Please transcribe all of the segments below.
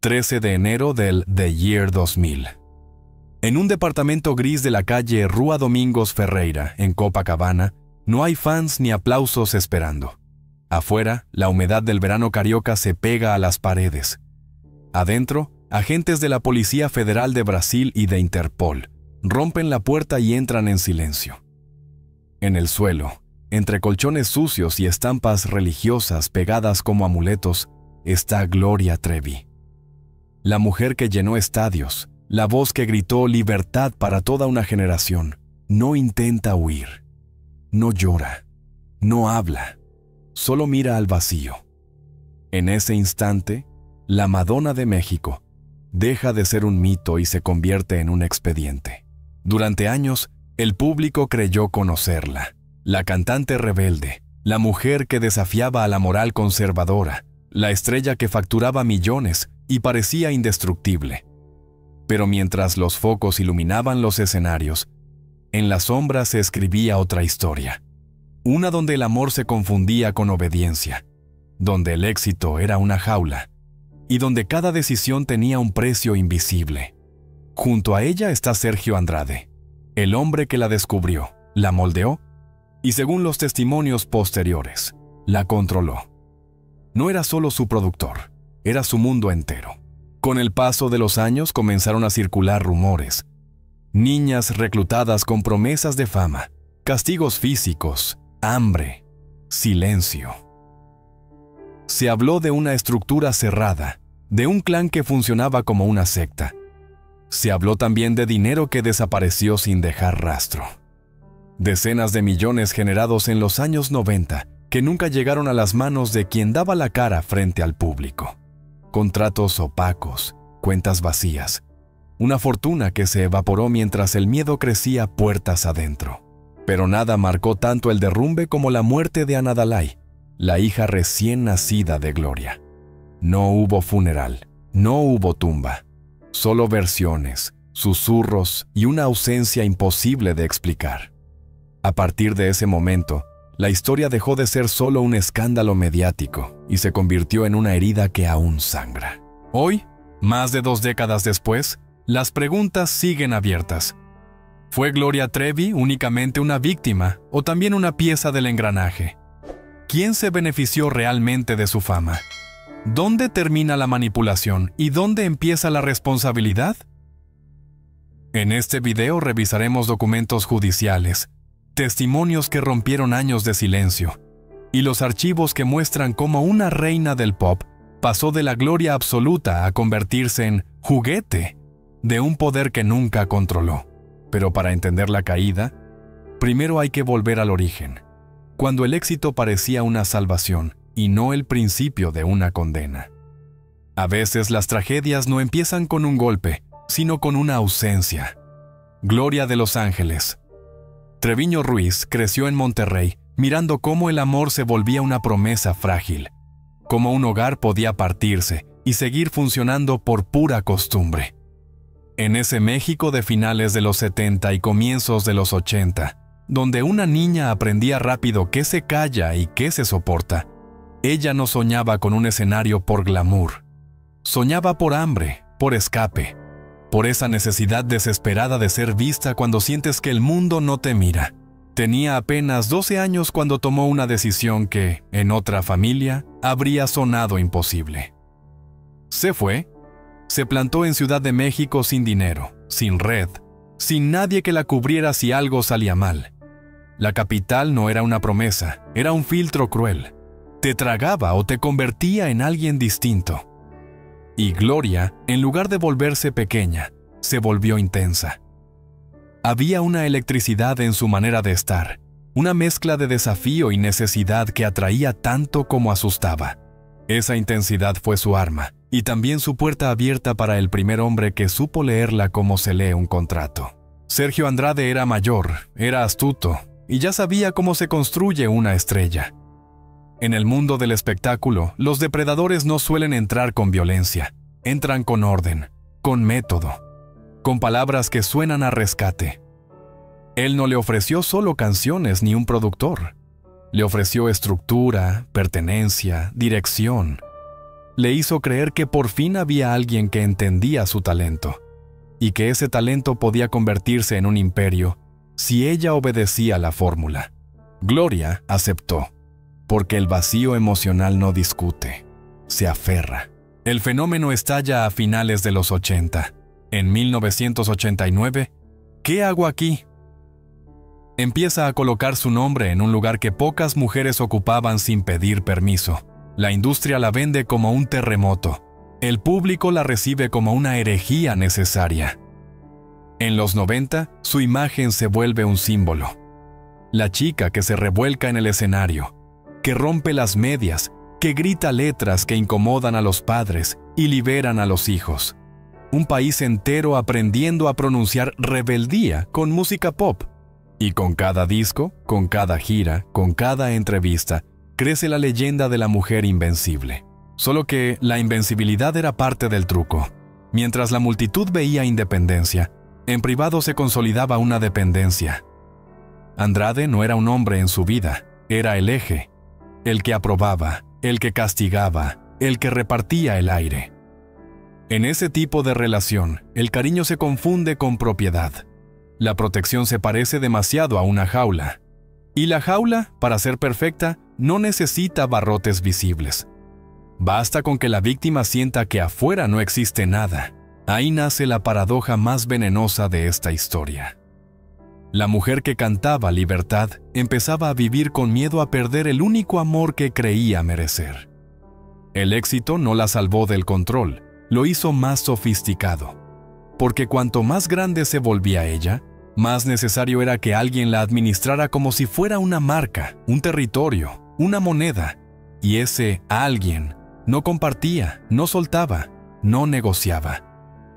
13 de enero del The Year 2000. En un departamento gris de la calle Rua Domingos Ferreira, en Copacabana, no hay fans ni aplausos esperando. Afuera, la humedad del verano carioca se pega a las paredes. Adentro, agentes de la Policía Federal de Brasil y de Interpol rompen la puerta y entran en silencio. En el suelo, entre colchones sucios y estampas religiosas pegadas como amuletos, está Gloria Trevi. La mujer que llenó estadios, la voz que gritó libertad para toda una generación, no intenta huir, no llora, no habla, solo mira al vacío. En ese instante, la Madonna de México deja de ser un mito y se convierte en un expediente. Durante años, el público creyó conocerla. La cantante rebelde, la mujer que desafiaba a la moral conservadora, la estrella que facturaba millones y parecía indestructible. Pero mientras los focos iluminaban los escenarios, en la sombra se escribía otra historia. Una donde el amor se confundía con obediencia, donde el éxito era una jaula y donde cada decisión tenía un precio invisible. Junto a ella está Sergio Andrade, el hombre que la descubrió, la moldeó y, según los testimonios posteriores, la controló. No era solo su productor, era su mundo entero. Con el paso de los años comenzaron a circular rumores. Niñas reclutadas con promesas de fama, castigos físicos, hambre, silencio. Se habló de una estructura cerrada, de un clan que funcionaba como una secta. Se habló también de dinero que desapareció sin dejar rastro. Decenas de millones generados en los años 90 que nunca llegaron a las manos de quien daba la cara frente al público. Contratos opacos, cuentas vacías. Una fortuna que se evaporó mientras el miedo crecía puertas adentro. Pero nada marcó tanto el derrumbe como la muerte de Ana Dalai, la hija recién nacida de Gloria. No hubo funeral, no hubo tumba. Solo versiones, susurros y una ausencia imposible de explicar. A partir de ese momento, la historia dejó de ser solo un escándalo mediático y se convirtió en una herida que aún sangra. Hoy, más de 2 décadas después, las preguntas siguen abiertas. ¿Fue Gloria Trevi únicamente una víctima o también una pieza del engranaje? ¿Quién se benefició realmente de su fama? ¿Dónde termina la manipulación y dónde empieza la responsabilidad? En este video revisaremos documentos judiciales, testimonios que rompieron años de silencio, y los archivos que muestran cómo una reina del pop pasó de la gloria absoluta a convertirse en juguete de un poder que nunca controló. Pero para entender la caída, primero hay que volver al origen, cuando el éxito parecía una salvación y no el principio de una condena. A veces las tragedias no empiezan con un golpe, sino con una ausencia. Gloria de Los Ángeles. Treviño Ruiz creció en Monterrey, mirando cómo el amor se volvía una promesa frágil, cómo un hogar podía partirse y seguir funcionando por pura costumbre. En ese México de finales de los 70 y comienzos de los 80, donde una niña aprendía rápido qué se calla y qué se soporta, ella no soñaba con un escenario por glamour. Soñaba por hambre, por escape, por esa necesidad desesperada de ser vista cuando sientes que el mundo no te mira. Tenía apenas 12 años cuando tomó una decisión que, en otra familia, habría sonado imposible. Se fue. Se plantó en Ciudad de México sin dinero, sin red, sin nadie que la cubriera si algo salía mal. La capital no era una promesa, era un filtro cruel. Te tragaba o te convertía en alguien distinto. Y Gloria, en lugar de volverse pequeña, se volvió intensa. Había una electricidad en su manera de estar, una mezcla de desafío y necesidad que atraía tanto como asustaba. Esa intensidad fue su arma, y también su puerta abierta para el primer hombre que supo leerla como se lee un contrato. Sergio Andrade era mayor, era astuto, y ya sabía cómo se construye una estrella. En el mundo del espectáculo, los depredadores no suelen entrar con violencia, entran con orden, con método, con palabras que suenan a rescate. Él no le ofreció solo canciones ni un productor. Le ofreció estructura, pertenencia, dirección. le hizo creer que por fin había alguien que entendía su talento, y que ese talento podía convertirse en un imperio si ella obedecía la fórmula. Gloria aceptó, porque el vacío emocional no discute, se aferra. El fenómeno estalla a finales de los 80. En 1989, ¿qué hago aquí? Empieza a colocar su nombre en un lugar que pocas mujeres ocupaban sin pedir permiso. La industria la vende como un terremoto. El público la recibe como una herejía necesaria. En los 90, su imagen se vuelve un símbolo. La chica que se revuelca en el escenario, que rompe las medias, que grita letras que incomodan a los padres y liberan a los hijos. Un país entero aprendiendo a pronunciar rebeldía con música pop. Y con cada disco, con cada gira, con cada entrevista, crece la leyenda de la mujer invencible. Solo que la invencibilidad era parte del truco. Mientras la multitud veía independencia, en privado se consolidaba una dependencia. Andrade no era un hombre en su vida, era el eje, el que aprobaba, el que castigaba, el que repartía el aire. En ese tipo de relación, el cariño se confunde con propiedad. La protección se parece demasiado a una jaula. Y la jaula, para ser perfecta, no necesita barrotes visibles. Basta con que la víctima sienta que afuera no existe nada. Ahí nace la paradoja más venenosa de esta historia. La mujer que cantaba libertad empezaba a vivir con miedo a perder el único amor que creía merecer. El éxito no la salvó del control, lo hizo más sofisticado. Porque cuanto más grande se volvía ella, más necesario era que alguien la administrara como si fuera una marca, un territorio, una moneda. Y ese alguien no compartía, no soltaba, no negociaba.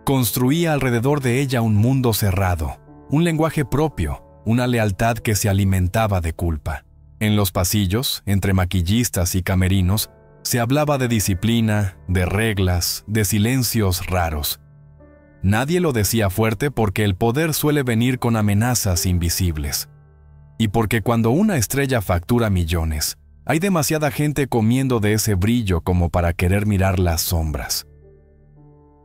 Construía alrededor de ella un mundo cerrado, un lenguaje propio, una lealtad que se alimentaba de culpa. En los pasillos, entre maquillistas y camerinos, se hablaba de disciplina, de reglas, de silencios raros. Nadie lo decía fuerte porque el poder suele venir con amenazas invisibles. Y porque cuando una estrella factura millones, hay demasiada gente comiendo de ese brillo como para querer mirar las sombras.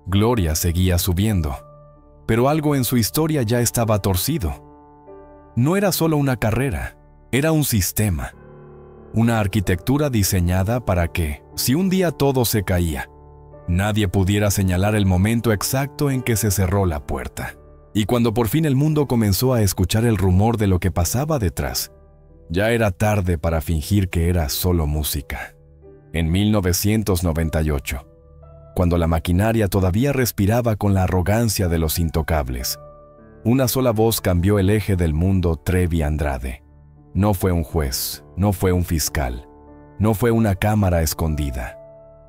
Gloria seguía subiendo, pero algo en su historia ya estaba torcido. No era solo una carrera, era un sistema. Una arquitectura diseñada para que, si un día todo se caía, nadie pudiera señalar el momento exacto en que se cerró la puerta. Y cuando por fin el mundo comenzó a escuchar el rumor de lo que pasaba detrás, ya era tarde para fingir que era solo música. En 1998, cuando la maquinaria todavía respiraba con la arrogancia de los intocables, una sola voz cambió el eje del mundo. Trevi Andrade. No fue un juez, no fue un fiscal, no fue una cámara escondida.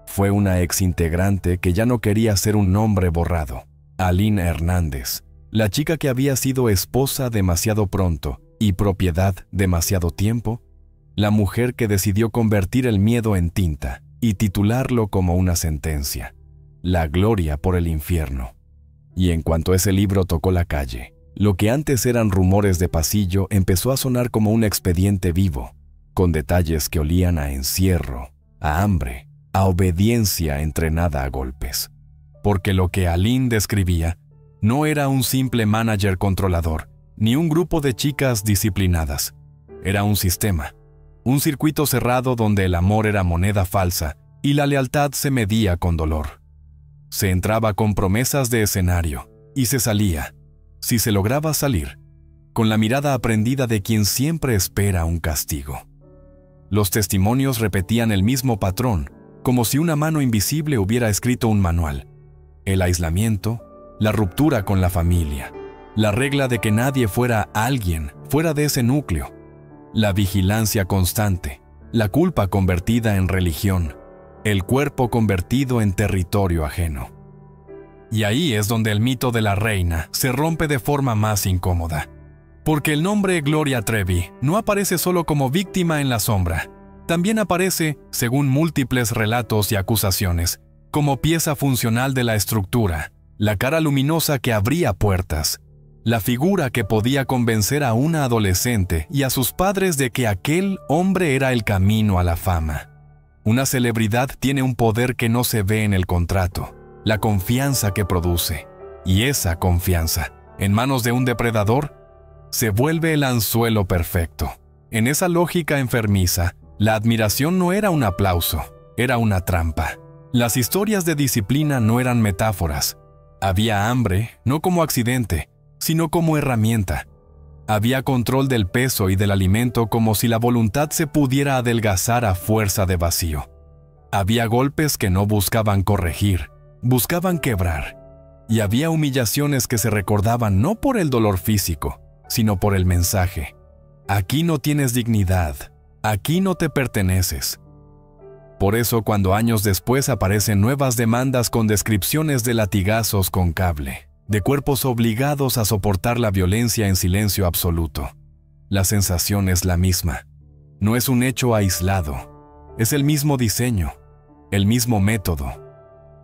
Fue una exintegrante que ya no quería ser un nombre borrado. Aline Hernández, la chica que había sido esposa demasiado pronto y propiedad demasiado tiempo, la mujer que decidió convertir el miedo en tinta y titularlo como una sentencia, La gloria por el infierno. Y en cuanto ese libro tocó la calle, lo que antes eran rumores de pasillo empezó a sonar como un expediente vivo, con detalles que olían a encierro, a hambre, a obediencia entrenada a golpes. Porque lo que Aline describía no era un simple manager controlador, ni un grupo de chicas disciplinadas. Era un sistema, un circuito cerrado donde el amor era moneda falsa y la lealtad se medía con dolor. Se entraba con promesas de escenario y se salía, si se lograba salir, con la mirada aprendida de quien siempre espera un castigo. Los testimonios repetían el mismo patrón, como si una mano invisible hubiera escrito un manual. El aislamiento, la ruptura con la familia, la regla de que nadie fuera alguien fuera de ese núcleo, la vigilancia constante, la culpa convertida en religión, el cuerpo convertido en territorio ajeno. Y ahí es donde el mito de la reina se rompe de forma más incómoda. Porque el nombre Gloria Trevi no aparece solo como víctima en la sombra, también aparece, según múltiples relatos y acusaciones, como pieza funcional de la estructura, la cara luminosa que abría puertas, la figura que podía convencer a una adolescente y a sus padres de que aquel hombre era el camino a la fama. Una celebridad tiene un poder que no se ve en el contrato, la confianza que produce. Y esa confianza, en manos de un depredador, se vuelve el anzuelo perfecto. En esa lógica enfermiza, la admiración no era un aplauso, era una trampa. Las historias de disciplina no eran metáforas. Había hambre, no como accidente, sino como herramienta. Había control del peso y del alimento como si la voluntad se pudiera adelgazar a fuerza de vacío. Había golpes que no buscaban corregir, buscaban quebrar. Y había humillaciones que se recordaban no por el dolor físico, sino por el mensaje. Aquí no tienes dignidad, aquí no te perteneces. Por eso, cuando años después aparecen nuevas demandas con descripciones de latigazos con cable, de cuerpos obligados a soportar la violencia en silencio absoluto, la sensación es la misma. No es un hecho aislado, es el mismo diseño, el mismo método,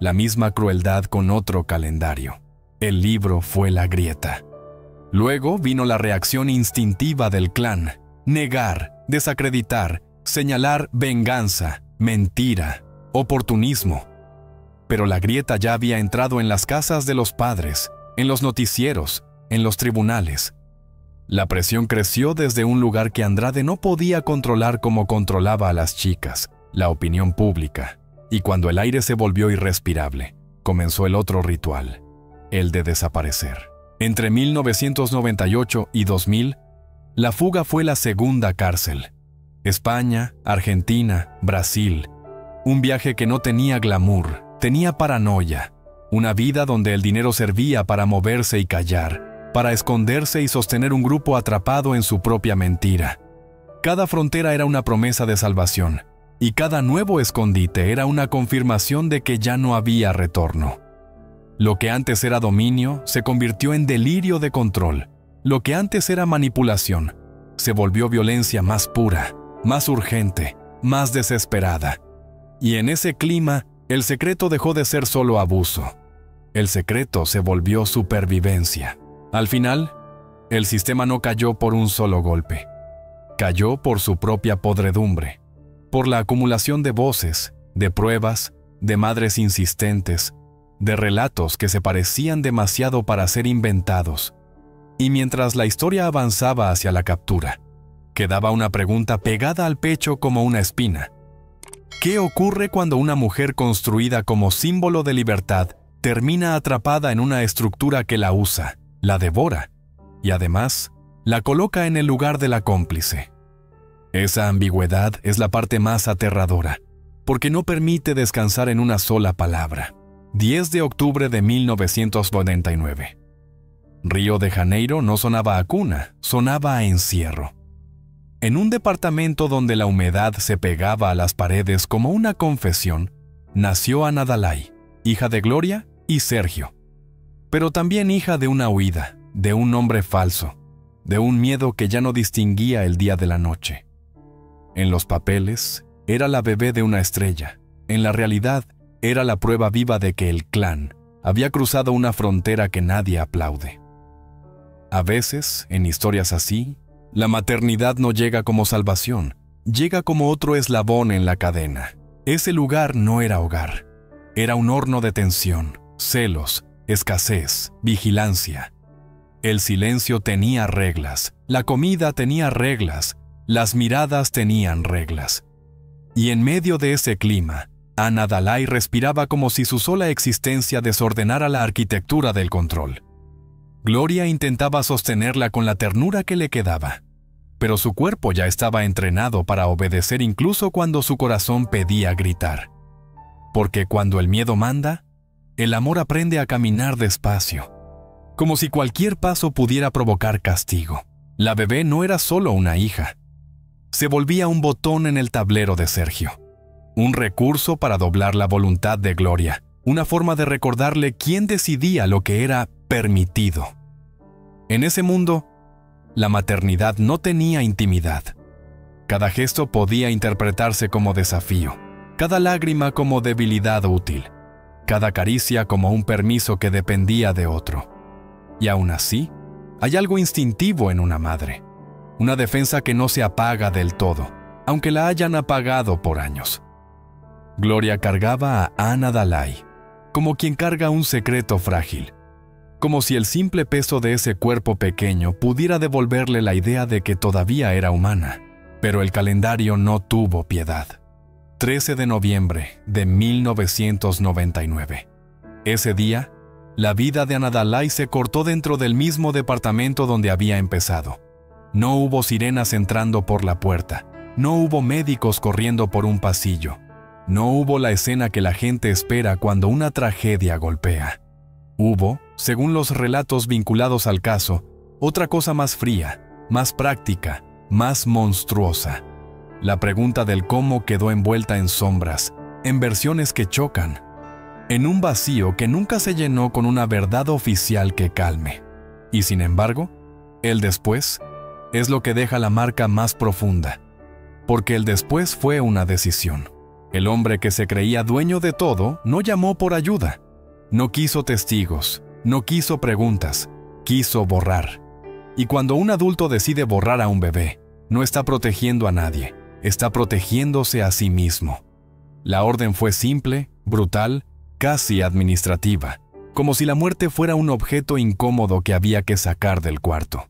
la misma crueldad con otro calendario. El libro fue la grieta. Luego vino la reacción instintiva del clan: negar, desacreditar, señalar venganza, mentira, oportunismo. Pero la grieta ya había entrado en las casas de los padres, en los noticieros, en los tribunales. La presión creció desde un lugar que Andrade no podía controlar como controlaba a las chicas, la opinión pública. Y cuando el aire se volvió irrespirable, comenzó el otro ritual, el de desaparecer. Entre 1998 y 2000, la fuga fue la segunda cárcel. España, Argentina, Brasil. Un viaje que no tenía glamour, tenía paranoia. Una vida donde el dinero servía para moverse y callar, para esconderse y sostener un grupo atrapado en su propia mentira. Cada frontera era una promesa de salvación, y cada nuevo escondite era una confirmación de que ya no había retorno. Lo que antes era dominio se convirtió en delirio de control. Lo que antes era manipulación se volvió violencia más pura, más urgente, más desesperada. Y en ese clima, el secreto dejó de ser solo abuso. El secreto se volvió supervivencia. Al final, el sistema no cayó por un solo golpe. Cayó por su propia podredumbre, por la acumulación de voces, de pruebas, de madres insistentes, de relatos que se parecían demasiado para ser inventados. Y mientras la historia avanzaba hacia la captura, quedaba una pregunta pegada al pecho como una espina. ¿Qué ocurre cuando una mujer construida como símbolo de libertad termina atrapada en una estructura que la usa, la devora, y además la coloca en el lugar de la cómplice? Esa ambigüedad es la parte más aterradora, porque no permite descansar en una sola palabra. 10 de octubre de 1999. Río de Janeiro no sonaba a cuna, sonaba a encierro. En un departamento donde la humedad se pegaba a las paredes como una confesión, nació Ana Dalai, hija de Gloria y Sergio, pero también hija de una huida, de un nombre falso, de un miedo que ya no distinguía el día de la noche. En los papeles, era la bebé de una estrella. En la realidad, era la prueba viva de que el clan había cruzado una frontera que nadie aplaude. A veces, en historias así, la maternidad no llega como salvación, llega como otro eslabón en la cadena. Ese lugar no era hogar, era un horno de tensión, celos, escasez, vigilancia. El silencio tenía reglas, la comida tenía reglas, las miradas tenían reglas. Y en medio de ese clima, Ana Dalai respiraba como si su sola existencia desordenara la arquitectura del control. Gloria intentaba sostenerla con la ternura que le quedaba, pero su cuerpo ya estaba entrenado para obedecer incluso cuando su corazón pedía gritar. Porque cuando el miedo manda, el amor aprende a caminar despacio, como si cualquier paso pudiera provocar castigo. La bebé no era solo una hija, se volvía un botón en el tablero de Sergio. Un recurso para doblar la voluntad de Gloria, una forma de recordarle quién decidía lo que era permitido. En ese mundo, la maternidad no tenía intimidad. Cada gesto podía interpretarse como desafío, cada lágrima como debilidad útil, cada caricia como un permiso que dependía de otro. Y aún así, hay algo instintivo en una madre, una defensa que no se apaga del todo, aunque la hayan apagado por años. Gloria cargaba a Ana Dalai, como quien carga un secreto frágil, como si el simple peso de ese cuerpo pequeño pudiera devolverle la idea de que todavía era humana. Pero el calendario no tuvo piedad. 13 de noviembre de 1999. Ese día, la vida de Ana Dalai se cortó dentro del mismo departamento donde había empezado. No hubo sirenas entrando por la puerta, no hubo médicos corriendo por un pasillo, no hubo la escena que la gente espera cuando una tragedia golpea. Hubo, según los relatos vinculados al caso, otra cosa más fría, más práctica, más monstruosa. La pregunta del cómo quedó envuelta en sombras, en versiones que chocan, en un vacío que nunca se llenó con una verdad oficial que calme. Y sin embargo, el después es lo que deja la marca más profunda, porque el después fue una decisión. El hombre que se creía dueño de todo no llamó por ayuda, no quiso testigos, no quiso preguntas, quiso borrar. Y cuando un adulto decide borrar a un bebé, no está protegiendo a nadie, está protegiéndose a sí mismo. La orden fue simple, brutal, casi administrativa, como si la muerte fuera un objeto incómodo que había que sacar del cuarto.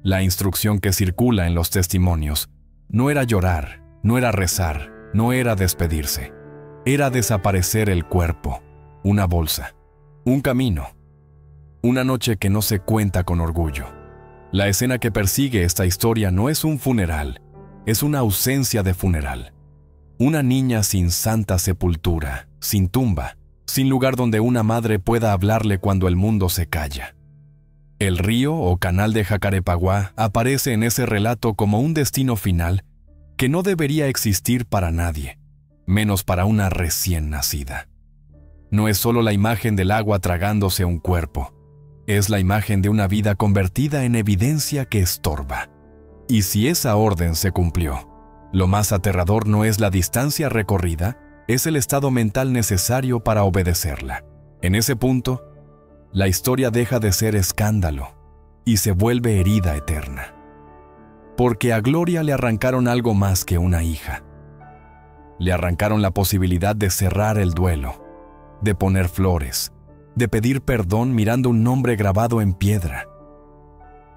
La instrucción que circula en los testimonios no era llorar, no era rezar, no era despedirse. Era desaparecer el cuerpo, una bolsa, un camino, una noche que no se cuenta con orgullo. La escena que persigue esta historia no es un funeral, es una ausencia de funeral. Una niña sin santa sepultura, sin tumba, sin lugar donde una madre pueda hablarle cuando el mundo se calla. El río o canal de Jacarepaguá aparece en ese relato como un destino final que no debería existir para nadie, menos para una recién nacida. No es solo la imagen del agua tragándose un cuerpo, es la imagen de una vida convertida en evidencia que estorba. Y si esa orden se cumplió, lo más aterrador no es la distancia recorrida, es el estado mental necesario para obedecerla. En ese punto, la historia deja de ser escándalo y se vuelve herida eterna. Porque a Gloria le arrancaron algo más que una hija. Le arrancaron la posibilidad de cerrar el duelo, de poner flores, de pedir perdón mirando un nombre grabado en piedra.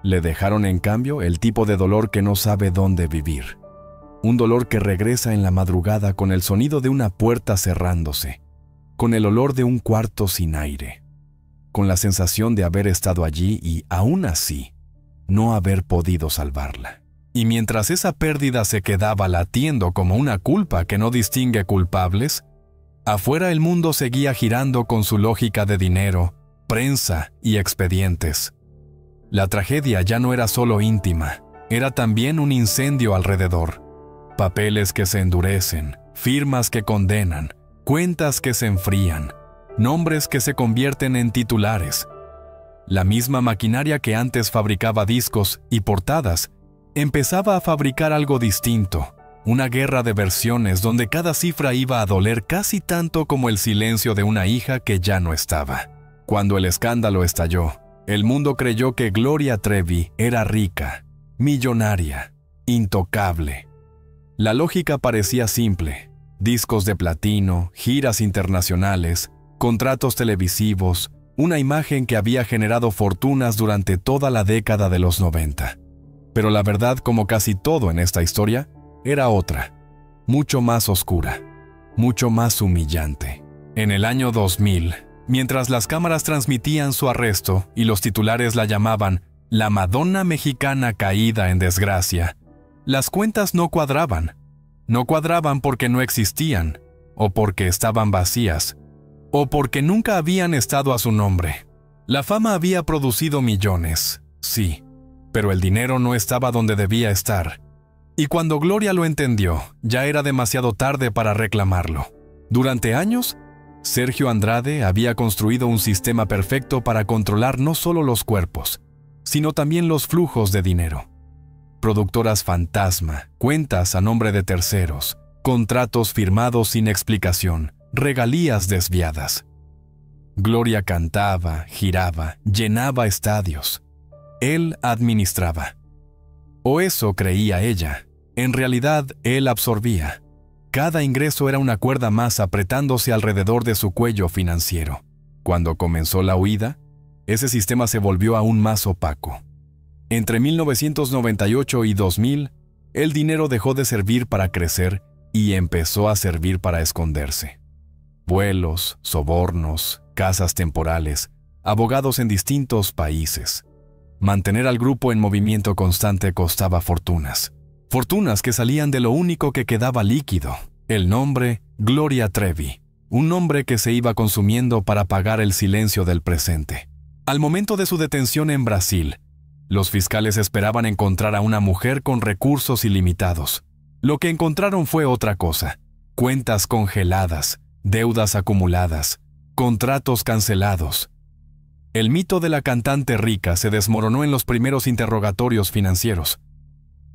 Le dejaron en cambio el tipo de dolor que no sabe dónde vivir. Un dolor que regresa en la madrugada con el sonido de una puerta cerrándose, con el olor de un cuarto sin aire, con la sensación de haber estado allí y, aún así, no haber podido salvarla. Y mientras esa pérdida se quedaba latiendo como una culpa que no distingue culpables, afuera el mundo seguía girando con su lógica de dinero, prensa y expedientes. La tragedia ya no era solo íntima, era también un incendio alrededor. Papeles que se endurecen, firmas que condenan, cuentas que se enfrían, nombres que se convierten en titulares. La misma maquinaria que antes fabricaba discos y portadas empezaba a fabricar algo distinto, una guerra de versiones donde cada cifra iba a doler casi tanto como el silencio de una hija que ya no estaba. Cuando el escándalo estalló, el mundo creyó que Gloria Trevi era rica, millonaria, intocable. La lógica parecía simple: discos de platino, giras internacionales, contratos televisivos, una imagen que había generado fortunas durante toda la década de los 90. Pero la verdad, como casi todo en esta historia, era otra, mucho más oscura, mucho más humillante. En el año 2000, mientras las cámaras transmitían su arresto y los titulares la llamaban la Madonna mexicana caída en desgracia, las cuentas no cuadraban. No cuadraban porque no existían, o porque estaban vacías, o porque nunca habían estado a su nombre. La fama había producido millones, sí, pero el dinero no estaba donde debía estar. Y cuando Gloria lo entendió, ya era demasiado tarde para reclamarlo. Durante años, Sergio Andrade había construido un sistema perfecto para controlar no solo los cuerpos, sino también los flujos de dinero. Productoras fantasma, cuentas a nombre de terceros, contratos firmados sin explicación, regalías desviadas. Gloria cantaba, giraba, llenaba estadios. Él administraba. O eso creía ella. En realidad, él absorbía. Cada ingreso era una cuerda más apretándose alrededor de su cuello financiero. Cuando comenzó la huida, ese sistema se volvió aún más opaco. Entre 1998 y 2000, el dinero dejó de servir para crecer y empezó a servir para esconderse. Vuelos, sobornos, casas temporales, abogados en distintos países. Mantener al grupo en movimiento constante costaba fortunas. Fortunas que salían de lo único que quedaba líquido, el nombre Gloria Trevi, un nombre que se iba consumiendo para pagar el silencio del presente. Al momento de su detención en Brasil, los fiscales esperaban encontrar a una mujer con recursos ilimitados. Lo que encontraron fue otra cosa: cuentas congeladas, deudas acumuladas, contratos cancelados. El mito de la cantante rica se desmoronó en los primeros interrogatorios financieros.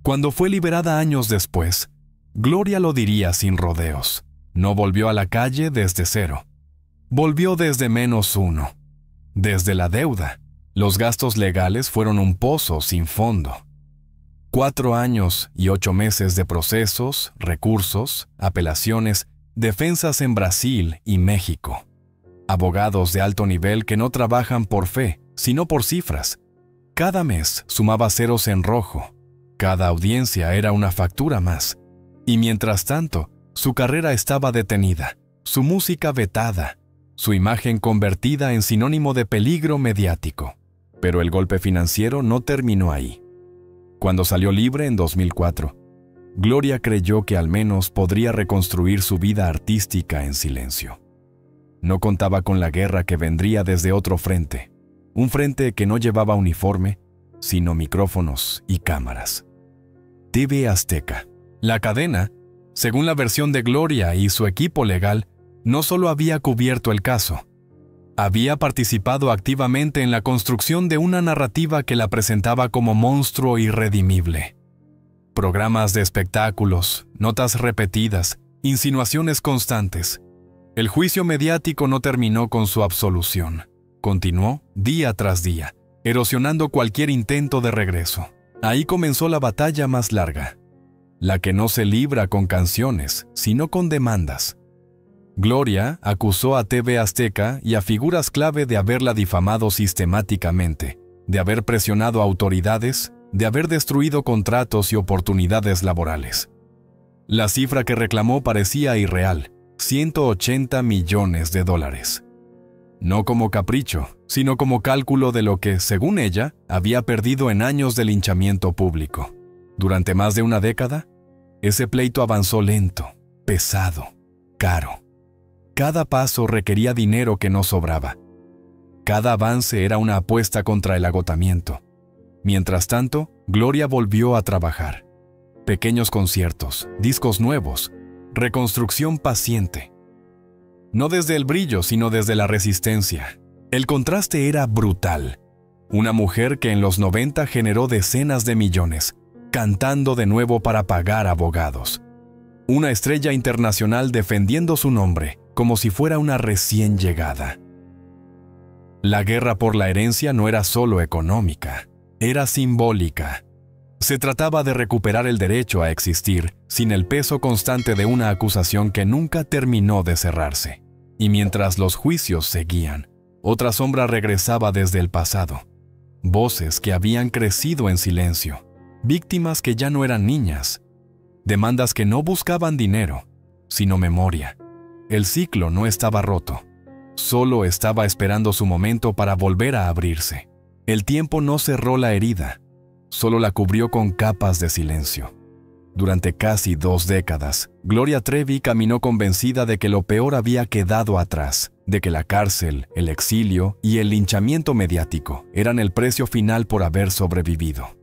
Cuando fue liberada años después, Gloria lo diría sin rodeos. No volvió a la calle desde cero. Volvió desde -1. Desde la deuda. Los gastos legales fueron un pozo sin fondo. 4 años y 8 meses de procesos, recursos, apelaciones, defensas en Brasil y México. Abogados de alto nivel que no trabajan por fe, sino por cifras. Cada mes sumaba ceros en rojo. Cada audiencia era una factura más. Y mientras tanto, su carrera estaba detenida, su música vetada, su imagen convertida en sinónimo de peligro mediático. Pero el golpe financiero no terminó ahí. Cuando salió libre en 2004, Gloria creyó que al menos podría reconstruir su vida artística en silencio. No contaba con la guerra que vendría desde otro frente, un frente que no llevaba uniforme, sino micrófonos y cámaras. TV Azteca. La cadena, según la versión de Gloria y su equipo legal, no solo había cubierto el caso, había participado activamente en la construcción de una narrativa que la presentaba como monstruo irredimible. Programas de espectáculos, notas repetidas, insinuaciones constantes. El juicio mediático no terminó con su absolución. Continuó día tras día, erosionando cualquier intento de regreso. Ahí comenzó la batalla más larga, la que no se libra con canciones, sino con demandas. Gloria acusó a TV Azteca y a figuras clave de haberla difamado sistemáticamente, de haber presionado a autoridades, de haber destruido contratos y oportunidades laborales. La cifra que reclamó parecía irreal: $180 millones. No como capricho, sino como cálculo de lo que, según ella, había perdido en años de linchamiento público. Durante más de una década, ese pleito avanzó lento, pesado, caro. Cada paso requería dinero que no sobraba. Cada avance era una apuesta contra el agotamiento. Mientras tanto, Gloria volvió a trabajar. Pequeños conciertos, discos nuevos, reconstrucción paciente. No desde el brillo, sino desde la resistencia. El contraste era brutal. Una mujer que en los 90 generó decenas de millones, cantando de nuevo para pagar abogados. Una estrella internacional defendiendo su nombre, como si fuera una recién llegada. La guerra por la herencia no era solo económica, era simbólica. Se trataba de recuperar el derecho a existir sin el peso constante de una acusación que nunca terminó de cerrarse. Y mientras los juicios seguían, otra sombra regresaba desde el pasado. Voces que habían crecido en silencio, víctimas que ya no eran niñas, demandas que no buscaban dinero, sino memoria. El ciclo no estaba roto, solo estaba esperando su momento para volver a abrirse. El tiempo no cerró la herida, solo la cubrió con capas de silencio. Durante casi 2 décadas, Gloria Trevi caminó convencida de que lo peor había quedado atrás, de que la cárcel, el exilio y el linchamiento mediático eran el precio final por haber sobrevivido.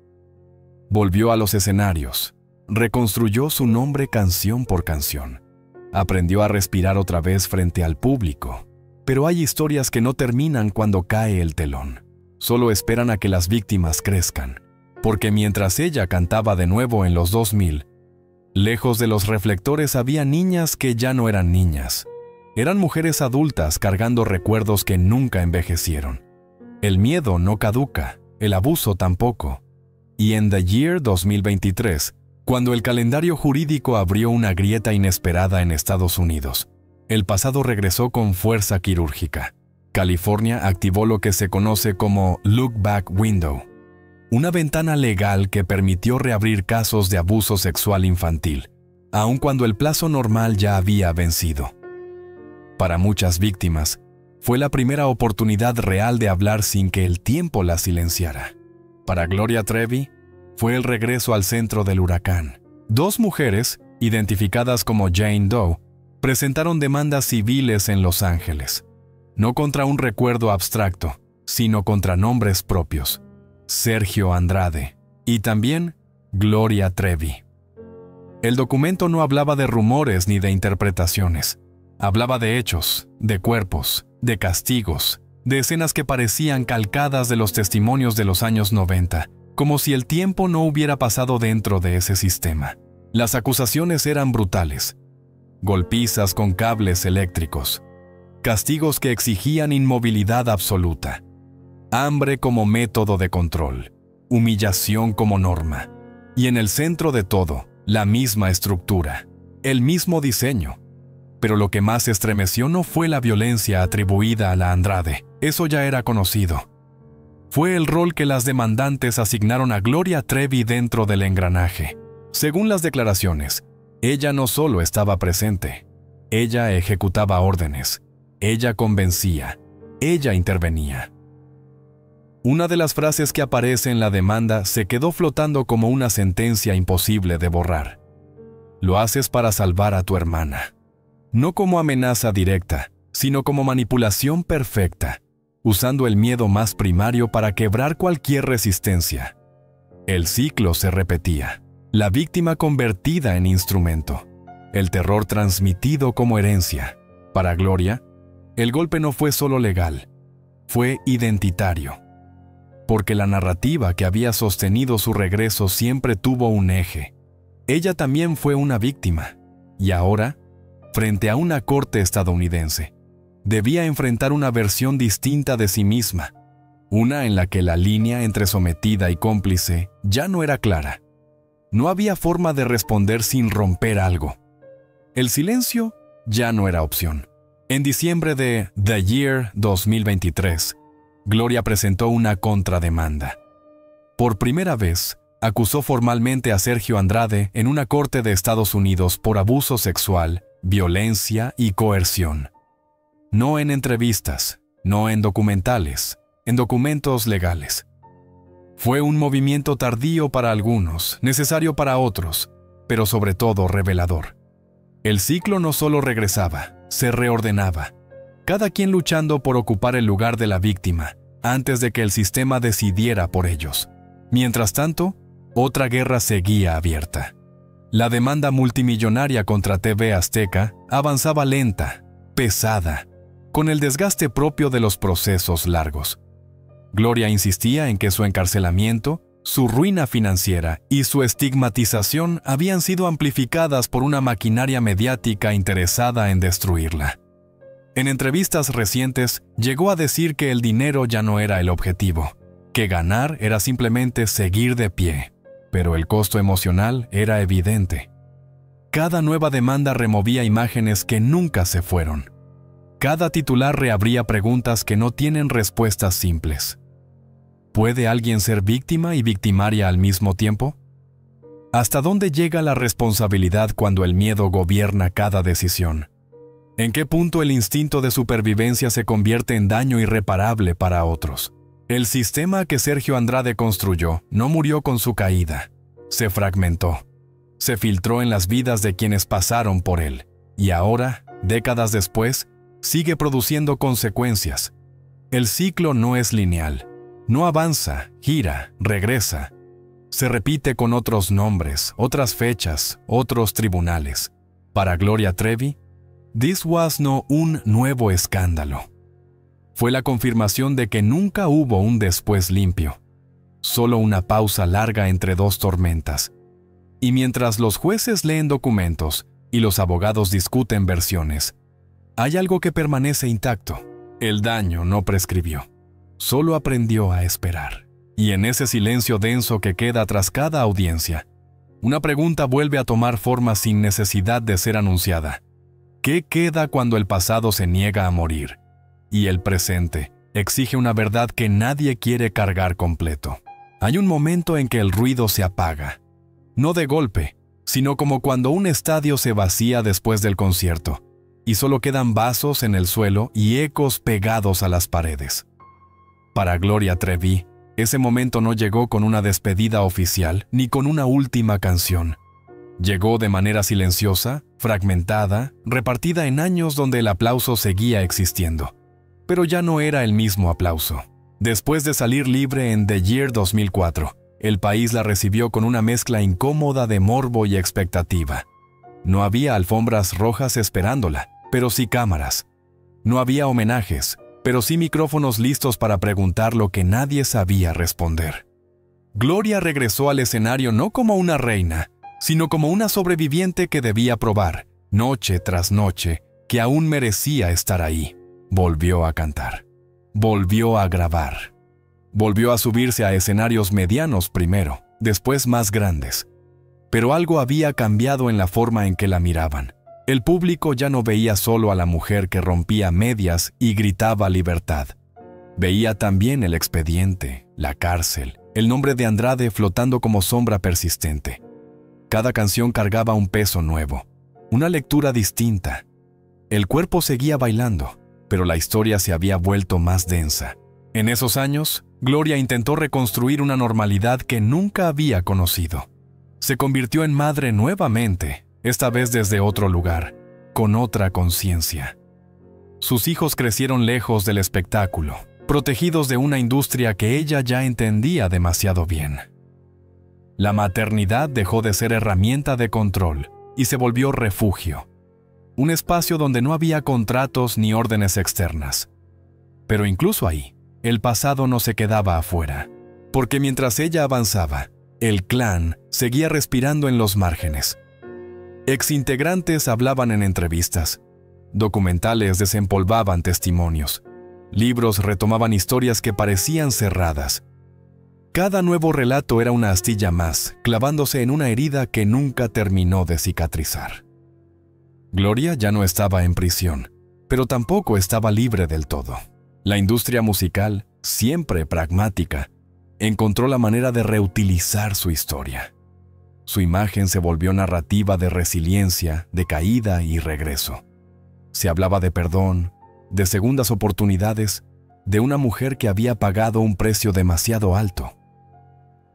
Volvió a los escenarios, reconstruyó su nombre canción por canción. Aprendió a respirar otra vez frente al público. Pero hay historias que no terminan cuando cae el telón. Solo esperan a que las víctimas crezcan. Porque mientras ella cantaba de nuevo en los 2000, lejos de los reflectores había niñas que ya no eran niñas. Eran mujeres adultas cargando recuerdos que nunca envejecieron. El miedo no caduca, el abuso tampoco. Y en The Year 2023, Cuando el calendario jurídico abrió una grieta inesperada en Estados Unidos, el pasado regresó con fuerza quirúrgica. California activó lo que se conoce como Look Back Window, una ventana legal que permitió reabrir casos de abuso sexual infantil, aun cuando el plazo normal ya había vencido. Para muchas víctimas, fue la primera oportunidad real de hablar sin que el tiempo la silenciara. Para Gloria Trevi, fue el regreso al centro del huracán. Dos mujeres, identificadas como Jane Doe, presentaron demandas civiles en Los Ángeles, no contra un recuerdo abstracto, sino contra nombres propios: Sergio Andrade y también Gloria Trevi. El documento no hablaba de rumores ni de interpretaciones. Hablaba de hechos, de cuerpos, de castigos, de escenas que parecían calcadas de los testimonios de los años 90, como si el tiempo no hubiera pasado dentro de ese sistema. Las acusaciones eran brutales: golpizas con cables eléctricos, castigos que exigían inmovilidad absoluta, hambre como método de control, humillación como norma, y en el centro de todo, la misma estructura, el mismo diseño. Pero lo que más estremeció no fue la violencia atribuida a la Andrade, eso ya era conocido. Fue el rol que las demandantes asignaron a Gloria Trevi dentro del engranaje. Según las declaraciones, ella no solo estaba presente, ella ejecutaba órdenes, ella convencía, ella intervenía. Una de las frases que aparece en la demanda se quedó flotando como una sentencia imposible de borrar: lo haces para salvar a tu hermana. No como amenaza directa, sino como manipulación perfecta, usando el miedo más primario para quebrar cualquier resistencia. El ciclo se repetía: la víctima convertida en instrumento, el terror transmitido como herencia. Para Gloria, el golpe no fue solo legal, fue identitario, porque la narrativa que había sostenido su regreso siempre tuvo un eje. Ella también fue una víctima, y ahora, frente a una corte estadounidense, debía enfrentar una versión distinta de sí misma, una en la que la línea entre sometida y cómplice ya no era clara. No había forma de responder sin romper algo. El silencio ya no era opción. En diciembre de The Year 2023, Gloria presentó una contrademanda. Por primera vez, acusó formalmente a Sergio Andrade en una corte de Estados Unidos por abuso sexual, violencia y coerción. No en entrevistas, no en documentales, en documentos legales. Fue un movimiento tardío para algunos, necesario para otros, pero sobre todo revelador. El ciclo no solo regresaba, se reordenaba, cada quien luchando por ocupar el lugar de la víctima, antes de que el sistema decidiera por ellos. Mientras tanto, otra guerra seguía abierta. La demanda multimillonaria contra TV Azteca avanzaba lenta, pesada, con el desgaste propio de los procesos largos. Gloria insistía en que su encarcelamiento, su ruina financiera y su estigmatización habían sido amplificadas por una maquinaria mediática interesada en destruirla. En entrevistas recientes, llegó a decir que el dinero ya no era el objetivo, que ganar era simplemente seguir de pie, pero el costo emocional era evidente. Cada nueva demanda removía imágenes que nunca se fueron. Cada titular reabría preguntas que no tienen respuestas simples. ¿Puede alguien ser víctima y victimaria al mismo tiempo? ¿Hasta dónde llega la responsabilidad cuando el miedo gobierna cada decisión? ¿En qué punto el instinto de supervivencia se convierte en daño irreparable para otros? El sistema que Sergio Andrade construyó no murió con su caída. Se fragmentó. Se filtró en las vidas de quienes pasaron por él. Y ahora, décadas después, sigue produciendo consecuencias. El ciclo no es lineal. No avanza, gira, regresa. Se repite con otros nombres, otras fechas, otros tribunales. Para Gloria Trevi, this was no un nuevo escándalo. Fue la confirmación de que nunca hubo un después limpio, solo una pausa larga entre dos tormentas. Y mientras los jueces leen documentos y los abogados discuten versiones, hay algo que permanece intacto. El daño no prescribió, solo aprendió a esperar. Y en ese silencio denso que queda tras cada audiencia, Una pregunta vuelve a tomar forma sin necesidad de ser anunciada. ¿Qué queda cuando el pasado se niega a morir? Y el presente exige una verdad que nadie quiere cargar completo. Hay un momento en que el ruido se apaga. No de golpe, sino como cuando un estadio se vacía después del concierto, y solo quedan vasos en el suelo y ecos pegados a las paredes. Para Gloria Trevi, ese momento no llegó con una despedida oficial ni con una última canción. Llegó de manera silenciosa, fragmentada, repartida en años donde el aplauso seguía existiendo. Pero ya no era el mismo aplauso. Después de salir libre en The Year 2004, el país la recibió con una mezcla incómoda de morbo y expectativa. No había alfombras rojas esperándola, pero sí cámaras. No había homenajes, pero sí micrófonos listos para preguntar lo que nadie sabía responder. Gloria regresó al escenario no como una reina, sino como una sobreviviente que debía probar, noche tras noche, que aún merecía estar ahí. Volvió a cantar. Volvió a grabar. Volvió a subirse a escenarios medianos primero, después más grandes. Pero algo había cambiado en la forma en que la miraban. El público ya no veía solo a la mujer que rompía medias y gritaba libertad. Veía también el expediente, la cárcel, el nombre de Andrade flotando como sombra persistente. Cada canción cargaba un peso nuevo, una lectura distinta. El cuerpo seguía bailando, pero la historia se había vuelto más densa. En esos años, Gloria intentó reconstruir una normalidad que nunca había conocido. Se convirtió en madre nuevamente, esta vez desde otro lugar, con otra conciencia. Sus hijos crecieron lejos del espectáculo, protegidos de una industria que ella ya entendía demasiado bien. La maternidad dejó de ser herramienta de control y se volvió refugio, un espacio donde no había contratos ni órdenes externas. Pero incluso ahí, el pasado no se quedaba afuera, porque mientras ella avanzaba, el clan seguía respirando en los márgenes. Exintegrantes hablaban en entrevistas, documentales desempolvaban testimonios, libros retomaban historias que parecían cerradas. Cada nuevo relato era una astilla más, clavándose en una herida que nunca terminó de cicatrizar. Gloria ya no estaba en prisión, pero tampoco estaba libre del todo. La industria musical, siempre pragmática, encontró la manera de reutilizar su historia. Su imagen se volvió narrativa de resiliencia, de caída y regreso. Se hablaba de perdón, de segundas oportunidades, de una mujer que había pagado un precio demasiado alto.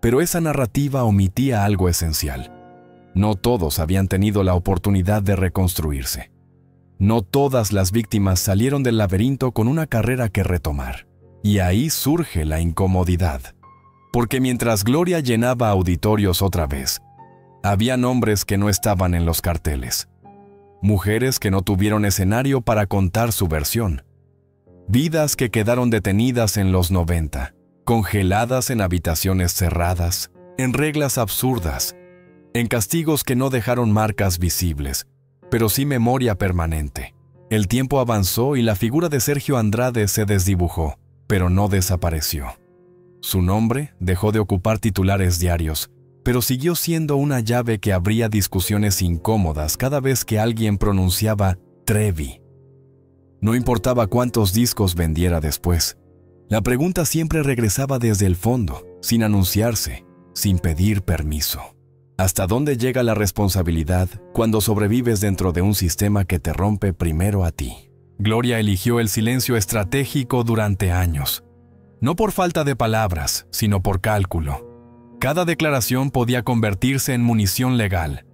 Pero esa narrativa omitía algo esencial. No todos habían tenido la oportunidad de reconstruirse. No todas las víctimas salieron del laberinto con una carrera que retomar. Y ahí surge la incomodidad. Porque mientras Gloria llenaba auditorios otra vez, había nombres que no estaban en los carteles. Mujeres que no tuvieron escenario para contar su versión. Vidas que quedaron detenidas en los 90, congeladas en habitaciones cerradas, en reglas absurdas, en castigos que no dejaron marcas visibles, pero sí memoria permanente. El tiempo avanzó y la figura de Sergio Andrade se desdibujó, pero no desapareció. Su nombre dejó de ocupar titulares diarios, pero siguió siendo una llave que abría discusiones incómodas cada vez que alguien pronunciaba Trevi. No importaba cuántos discos vendiera después. La pregunta siempre regresaba desde el fondo, sin anunciarse, sin pedir permiso. ¿Hasta dónde llega la responsabilidad cuando sobrevives dentro de un sistema que te rompe primero a ti? Gloria eligió el silencio estratégico durante años. No por falta de palabras, sino por cálculo. Cada declaración podía convertirse en munición legal.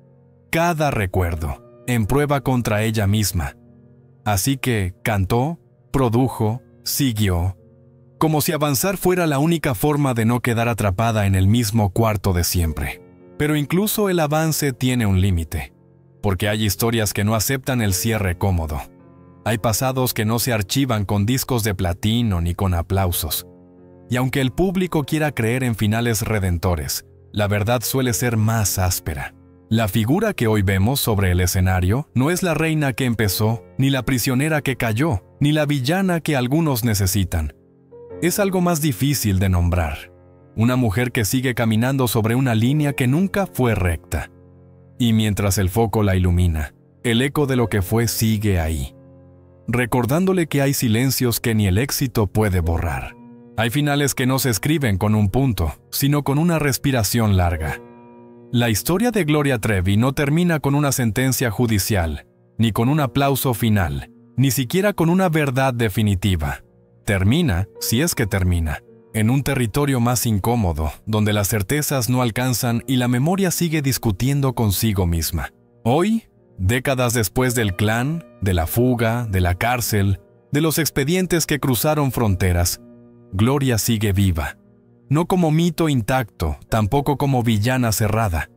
Cada recuerdo, en prueba contra ella misma. Así que cantó, produjo, siguió, como si avanzar fuera la única forma de no quedar atrapada en el mismo cuarto de siempre. Pero incluso el avance tiene un límite, porque hay historias que no aceptan el cierre cómodo. Hay pasados que no se archivan con discos de platino ni con aplausos. Y aunque el público quiera creer en finales redentores, la verdad suele ser más áspera. La figura que hoy vemos sobre el escenario no es la reina que empezó, ni la prisionera que cayó, ni la villana que algunos necesitan. Es algo más difícil de nombrar. una mujer que sigue caminando sobre una línea que nunca fue recta. Y mientras el foco la ilumina, el eco de lo que fue sigue ahí, recordándole que hay silencios que ni el éxito puede borrar. Hay finales que no se escriben con un punto, sino con una respiración larga. La historia de Gloria Trevi no termina con una sentencia judicial, ni con un aplauso final, ni siquiera con una verdad definitiva. Termina, si es que termina, en un territorio más incómodo, donde las certezas no alcanzan y la memoria sigue discutiendo consigo misma. Hoy, décadas después del clan, de la fuga, de la cárcel, de los expedientes que cruzaron fronteras, Gloria sigue viva. No como mito intacto, tampoco como villana cerrada.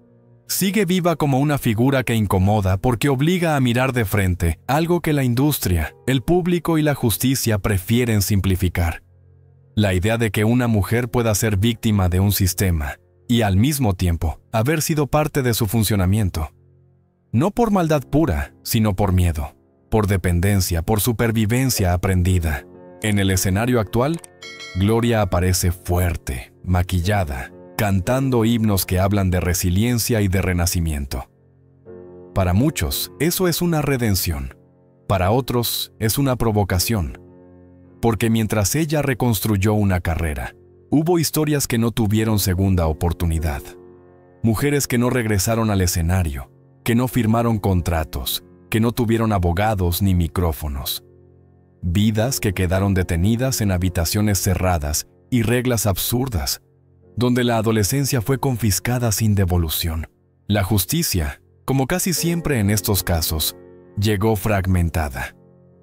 Sigue viva como una figura que incomoda porque obliga a mirar de frente algo que la industria, el público y la justicia prefieren simplificar. La idea de que una mujer pueda ser víctima de un sistema y al mismo tiempo haber sido parte de su funcionamiento. No por maldad pura, sino por miedo, por dependencia, por supervivencia aprendida. En el escenario actual, Gloria aparece fuerte, maquillada, cantando himnos que hablan de resiliencia y de renacimiento. Para muchos, eso es una redención. Para otros, es una provocación. Porque mientras ella reconstruyó una carrera, hubo historias que no tuvieron segunda oportunidad. Mujeres que no regresaron al escenario, que no firmaron contratos, que no tuvieron abogados ni micrófonos. Vidas que quedaron detenidas en habitaciones cerradas y reglas absurdas, donde la adolescencia fue confiscada sin devolución. La justicia, como casi siempre en estos casos, llegó fragmentada.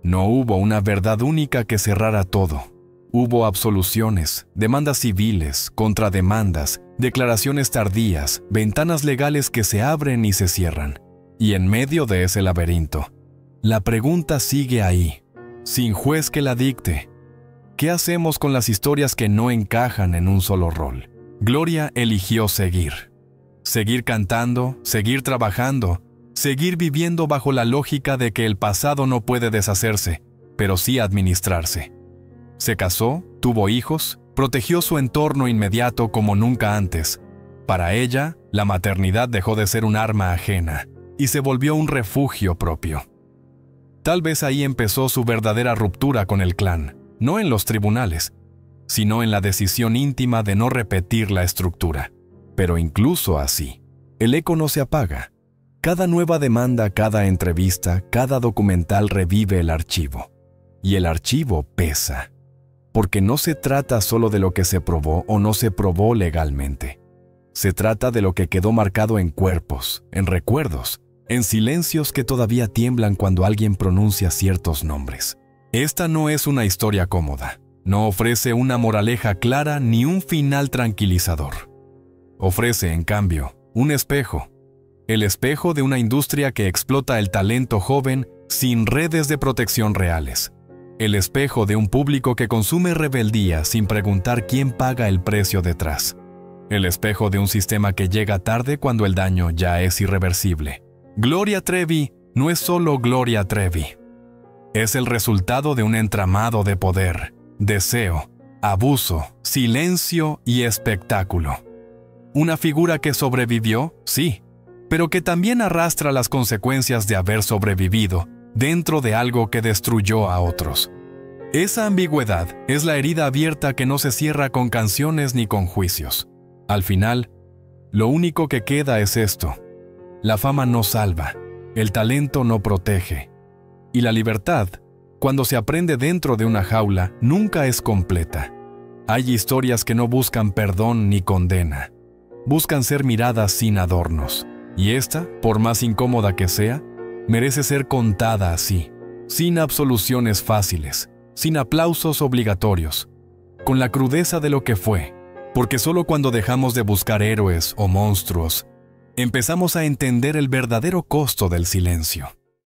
No hubo una verdad única que cerrara todo. Hubo absoluciones, demandas civiles, contrademandas, declaraciones tardías, ventanas legales que se abren y se cierran. Y en medio de ese laberinto, la pregunta sigue ahí, sin juez que la dicte. ¿Qué hacemos con las historias que no encajan en un solo rol? Gloria eligió seguir. Seguir cantando, seguir trabajando, seguir viviendo bajo la lógica de que el pasado no puede deshacerse, pero sí administrarse. Se casó, tuvo hijos, protegió su entorno inmediato como nunca antes. Para ella, la maternidad dejó de ser un arma ajena y se volvió un refugio propio. Tal vez ahí empezó su verdadera ruptura con el clan, no en los tribunales, sino en la decisión íntima de no repetir la estructura. Pero incluso así, el eco no se apaga. Cada nueva demanda, cada entrevista, cada documental revive el archivo. Y el archivo pesa, porque no se trata solo de lo que se probó o no se probó legalmente. Se trata de lo que quedó marcado en cuerpos, en recuerdos, en silencios que todavía tiemblan cuando alguien pronuncia ciertos nombres. Esta no es una historia cómoda. No ofrece una moraleja clara ni un final tranquilizador. Ofrece, en cambio, un espejo. El espejo de una industria que explota el talento joven sin redes de protección reales. El espejo de un público que consume rebeldía sin preguntar quién paga el precio detrás. El espejo de un sistema que llega tarde cuando el daño ya es irreversible. Gloria Trevi no es solo Gloria Trevi. Es el resultado de un entramado de poder, deseo, abuso, silencio y espectáculo. Una figura que sobrevivió, sí, pero que también arrastra las consecuencias de haber sobrevivido dentro de algo que destruyó a otros. Esa ambigüedad es la herida abierta que no se cierra con canciones ni con juicios. Al final, lo único que queda es esto. La fama no salva, el talento no protege. Y la libertad, cuando se aprende dentro de una jaula, nunca es completa. Hay historias que no buscan perdón ni condena. Buscan ser miradas sin adornos. Y esta, por más incómoda que sea, merece ser contada así, sin absoluciones fáciles, sin aplausos obligatorios, con la crudeza de lo que fue, porque solo cuando dejamos de buscar héroes o monstruos, empezamos a entender el verdadero costo del silencio.